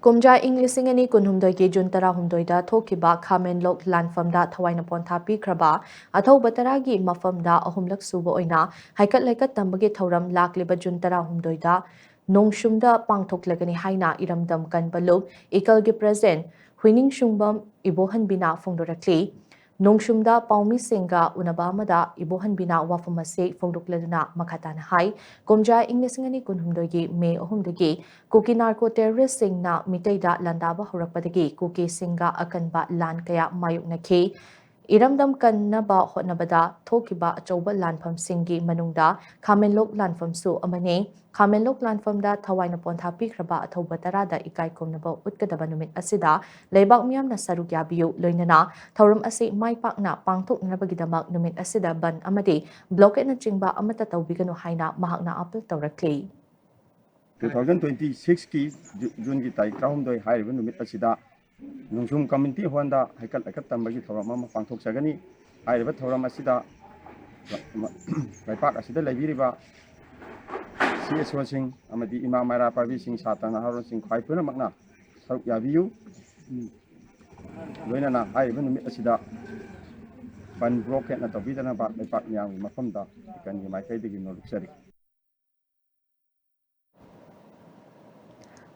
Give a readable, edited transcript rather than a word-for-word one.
Kumja Englishing ani kunhumdoi Jun tarahumdoida thokiba Khamenlok Lanfamda Thawaina Ponthapi Kraba Athau Bataragi Mafamda Ahumlak Suba Oina Haikat Laikat Tambagi Thoram Lakliba Jun tarahumdoida Nongshumda Pangthoklagani Haina Iramdam Kanbalub Ikalgi President Huining Shumbam Ibohan Bina Fongdorakli Nongshumda Paumi Singa Unabamada Ibohan Bina Wafamase Fongdokladuna Makatana Hai Kumja Englishing ani kunhumdoi May Ohumdagi Kuki narco terrorist singna mitaida landaba horakpadagi kuki singa akanba lan kaya mayuk nakhi Iramdam kannaba hotnabada thokiba achauba lanfam singi manungda Khamenlok lanfam su amane Khamenlok lanfamda thawaina ponthapi khraba athauba tarada ikai komnaba utkadaba numit asida leibak miyamna saruk yabiyu loinana thauram ase maipakna pangthoknabagidamak numit asida ban amadi blockade na chingba amata tawbiganu haina mahakna apel tawrakli 2026 की जून की तारीख तराहुमदोई हाइरिबा नुमित असिदा नोंगसुम community हॉलदा हाइकल लाइकत तंबगी थौरम अमा पांथोकजगनी हाइरिबा थौरम असिदा लाइपाक असिदा लैबिरिबा CSO Singh अमदी इमा मायरा पाबी सिंह साता नहारोन सिंह खाइ पुनमकना सरुक याबियु लोइनाना हाइरिबा नुमित असिदा बन ब्लॉकेट न तौबीदना बा लाइपाक मियाम मफमदा कनगी माइकैदगी नोलुक्सरी